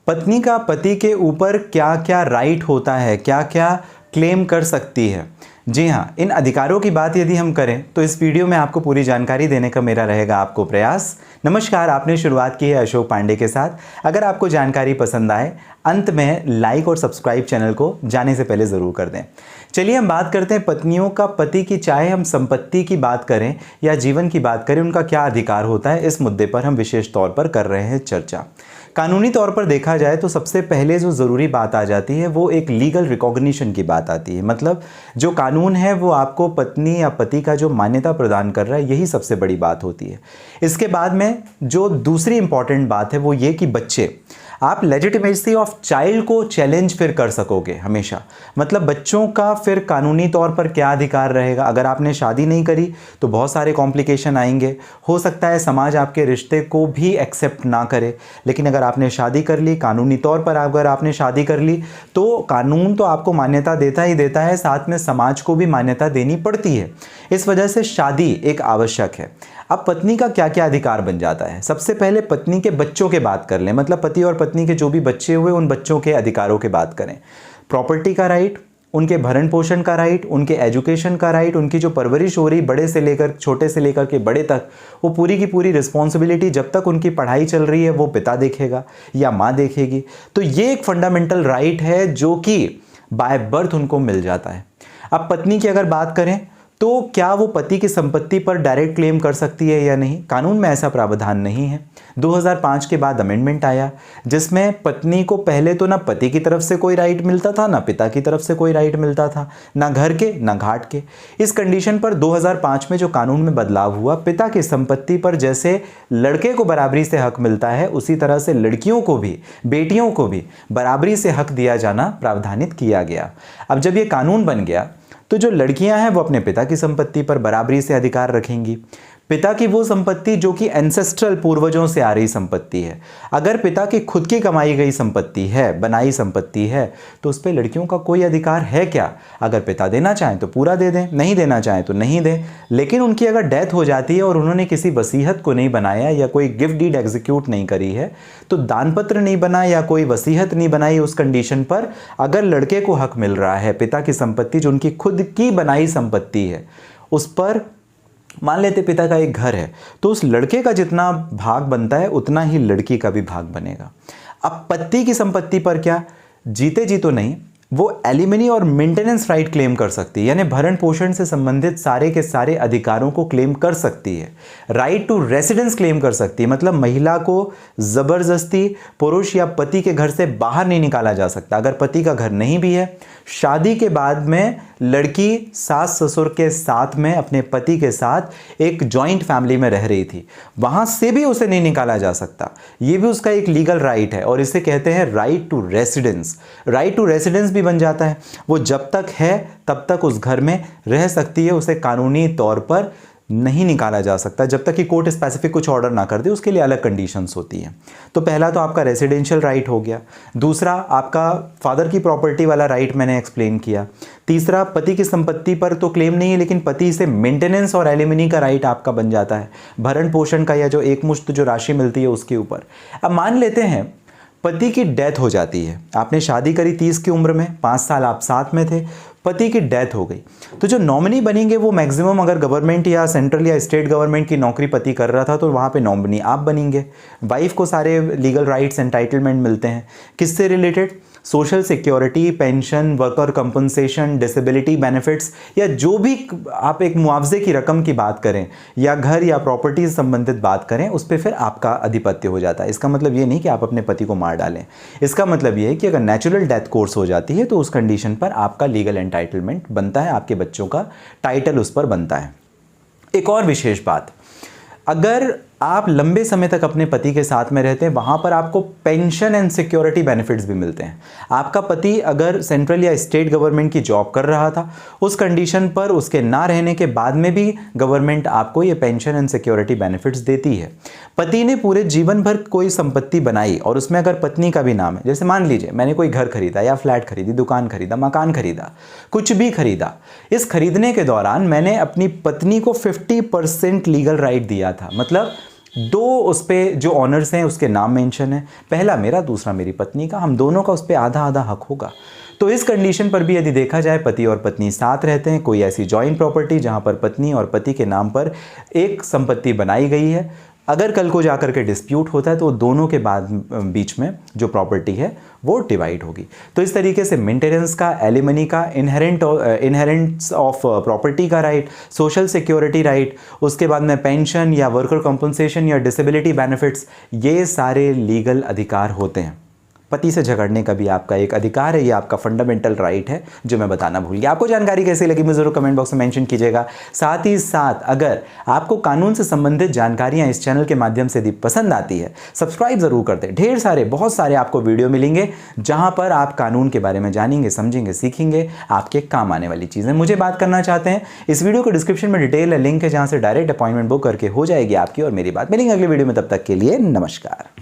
पत्नी का पति के ऊपर क्या क्या राइट होता है, क्या क्या क्लेम कर सकती है। जी हाँ, इन अधिकारों की बात यदि हम करें तो इस वीडियो में आपको पूरी जानकारी देने का मेरा रहेगा आपको प्रयास। नमस्कार, आपने शुरुआत की है अशोक पांडे के साथ। अगर आपको जानकारी पसंद आए, अंत में लाइक और सब्सक्राइब चैनल को जाने से पहले ज़रूर कर दें। चलिए हम बात करते हैं पत्नियों का पति की, चाहे हम संपत्ति की बात करें या जीवन की बात करें, उनका क्या अधिकार होता है। इस मुद्दे पर हम विशेष तौर पर कर रहे हैं चर्चा। कानूनी तौर पर देखा जाए तो सबसे पहले जो ज़रूरी बात आ जाती है वो एक लीगल रिकॉग्निशन की बात आती है। मतलब जो कानून है वो आपको पत्नी या पति का जो मान्यता प्रदान कर रहा है, यही सबसे बड़ी बात होती है। इसके बाद में जो दूसरी इंपॉर्टेंट बात है वो ये कि बच्चे, आप लेजिटिमेसी ऑफ चाइल्ड को चैलेंज फिर कर सकोगे हमेशा। मतलब बच्चों का फिर कानूनी तौर पर क्या अधिकार रहेगा। अगर आपने शादी नहीं करी तो बहुत सारे कॉम्प्लिकेशन आएंगे। हो सकता है समाज आपके रिश्ते को भी एक्सेप्ट ना करे, लेकिन अगर आपने शादी कर ली, कानूनी तौर पर अगर आपने शादी कर ली तो कानून तो आपको मान्यता देता ही देता है, साथ में समाज को भी मान्यता देनी पड़ती है। इस वजह से शादी एक आवश्यक है। अब पत्नी का क्या क्या अधिकार बन जाता है। सबसे पहले पत्नी के बच्चों के बात कर लें। मतलब पति और पत्नी के जो भी बच्चे हुए उन बच्चों के अधिकारों की बात करें। प्रॉपर्टी का राइट, उनके भरण पोषण का राइट, उनके एजुकेशन का राइट, उनकी जो परवरिश हो रही बड़े से लेकर छोटे से लेकर के बड़े तक, वो पूरी की पूरी रिस्पॉन्सिबिलिटी जब तक उनकी पढ़ाई चल रही है वो पिता देखेगा या माँ देखेगी। तो ये एक फंडामेंटल राइट है जो कि बाय बर्थ उनको मिल जाता है। अब पत्नी की अगर बात करें तो क्या वो पति की संपत्ति पर डायरेक्ट क्लेम कर सकती है या नहीं। कानून में ऐसा प्रावधान नहीं है। 2005 के बाद अमेंडमेंट आया जिसमें पत्नी को पहले तो ना पति की तरफ से कोई राइट मिलता था, ना पिता की तरफ से कोई राइट मिलता था, ना घर के ना घाट के। इस कंडीशन पर 2005 में जो कानून में बदलाव हुआ, पिता की संपत्ति पर जैसे लड़के को बराबरी से हक मिलता है, उसी तरह से लड़कियों को भी, बेटियों को भी बराबरी से हक दिया जाना प्रावधानित किया गया। अब जब ये कानून बन गया तो जो लड़कियां हैं वो अपने पिता की संपत्ति पर बराबरी से अधिकार रखेंगी। पिता की वो संपत्ति जो कि एंसेस्ट्रल पूर्वजों से आ रही संपत्ति है, अगर पिता की खुद की कमाई गई संपत्ति है, बनाई संपत्ति है, तो उस पर लड़कियों का कोई अधिकार है क्या। अगर पिता देना चाहें तो पूरा दे दें, नहीं देना चाहें तो नहीं दें। लेकिन उनकी अगर डेथ हो जाती है और उन्होंने किसी वसीयत को नहीं बनाया या कोई गिफ्ट डीड एग्जीक्यूट नहीं करी है, तो दानपत्र नहीं बना या कोई वसीयत नहीं बनाई, उस कंडीशन पर अगर लड़के को हक मिल रहा है पिता की संपत्ति जो उनकी खुद की बनाई संपत्ति है उस पर, मान लेते पिता का एक घर है तो उस लड़के का जितना भाग बनता है उतना ही लड़की का भी भाग बनेगा। अब पति की संपत्ति पर क्या, जीते जी तो नहीं, वो एलिमनी और मेंटेनेंस राइट क्लेम कर सकती है, यानी भरण पोषण से संबंधित सारे के सारे अधिकारों को क्लेम कर सकती है। राइट टू रेसिडेंस क्लेम कर सकती है। मतलब महिला को ज़बरदस्ती पुरुष या पति के घर से बाहर नहीं निकाला जा सकता। अगर पति का घर नहीं भी है, शादी के बाद में लड़की सास ससुर के साथ में अपने पति के साथ एक जॉइंट फैमिली में रह रही थी, वहां से भी उसे नहीं निकाला जा सकता। ये भी उसका एक लीगल राइट है और इसे कहते हैं right to residence. Right to residence भी बन जाता है, वो जब तक है तब तक उस घर में रह सकती है, उसे कानूनी तौर पर नहीं निकाला जा सकता जब तक कि कोर्ट स्पेसिफिक कुछ ऑर्डर ना कर दे। उसके लिए अलग कंडीशंस होती हैं। तो पहला तो आपका रेसिडेंशियल राइट हो गया। दूसरा आपका फादर की प्रॉपर्टी वाला राइट मैंने एक्सप्लेन किया। तीसरा पति की संपत्ति पर तो क्लेम नहीं है, लेकिन पति से मेंटेनेंस और एलिमनी का राइट आपका बन जाता है, भरण पोषण का या जो एक मुश्त जो राशि मिलती है उसके ऊपर। अब मान लेते हैं पति की डेथ हो जाती है, आपने शादी करी 30 की उम्र में, 5 साल आप साथ में थे, पति की डेथ हो गई, तो जो नॉमिनी बनेंगे वो मैक्सिमम अगर गवर्नमेंट या सेंट्रल या स्टेट गवर्नमेंट की नौकरी पति कर रहा था तो वहाँ पे नॉमिनी आप बनेंगे। वाइफ को सारे लीगल राइट्स एंटाइटलमेंट मिलते हैं। किससे related, social security, pension, worker compensation, disability benefits, या जो भी आप एक मुआवजे की रकम की बात करें या घर या प्रॉपर्टी से संबंधित बात करें, उस पर फिर आपका अधिपत्य हो जाता है। इसका मतलब ये नहीं कि आप अपने पति को मार डालें। इसका मतलब ये है कि अगर नेचुरल डेथ कोर्स हो जाती है तो उस कंडीशन पर आपका लीगल एंटाइटलमेंट बनता है, आपके बच्चों का टाइटल उस पर बनता है। एक और विशेष बात, अगर आप लंबे समय तक अपने पति के साथ में रहते हैं, वहाँ पर आपको पेंशन एंड सिक्योरिटी बेनिफिट्स भी मिलते हैं। आपका पति अगर सेंट्रल या स्टेट गवर्नमेंट की जॉब कर रहा था, उस कंडीशन पर उसके ना रहने के बाद में भी गवर्नमेंट आपको ये पेंशन एंड सिक्योरिटी बेनिफिट्स देती है। पति ने पूरे जीवन भर कोई संपत्ति बनाई और उसमें अगर पत्नी का भी नाम है, जैसे मान लीजिए मैंने कोई घर खरीदा या फ्लैट खरीदी, दुकान खरीदा, मकान खरीदा, कुछ भी खरीदा, इस खरीदने के दौरान मैंने अपनी पत्नी को 50% लीगल राइट दिया था। मतलब दो उस पर जो ऑनर्स हैं उसके नाम मेंशन है, पहला मेरा, दूसरा मेरी पत्नी का, हम दोनों का उस पर आधा आधा हक होगा। तो इस कंडीशन पर भी यदि देखा जाए पति और पत्नी साथ रहते हैं, कोई ऐसी जॉइंट प्रॉपर्टी जहां पर पत्नी और पति के नाम पर एक संपत्ति बनाई गई है, अगर कल को जाकर के डिस्प्यूट होता है तो दोनों के बाद बीच में जो प्रॉपर्टी है वो डिवाइड होगी। तो इस तरीके से मेंटेनेंस का, एलिमनी का, इनहेरेंट्स ऑफ प्रॉपर्टी का राइट, सोशल सिक्योरिटी राइट, उसके बाद में पेंशन या वर्कर कॉम्पनसेशन या डिसेबिलिटी बेनिफिट्स, ये सारे लीगल अधिकार होते हैं। पति से झगड़ने का भी आपका एक अधिकार है, ये आपका फंडामेंटल राइट है जो मैं बताना भूल गया। आपको जानकारी कैसी लगी मुझे जरूर कमेंट बॉक्स में मेंशन कीजिएगा। साथ ही साथ अगर आपको कानून से संबंधित जानकारियां इस चैनल के माध्यम से यदि पसंद आती है, सब्सक्राइब जरूर कर दें। ढेर सारे, बहुत सारे आपको वीडियो मिलेंगे जहां पर आप कानून के बारे में जानेंगे, समझेंगे, सीखेंगे, आपके काम आने वाली चीजें। मुझे बात करना चाहते हैं, इस वीडियो को डिस्क्रिप्शन में डिटेल लिंक है जहां से डायरेक्ट अपॉइंटमेंट बुक करके हो जाएगी आपकी और मेरी बात। मिलेंगे अगले वीडियो में, तब तक के लिए नमस्कार।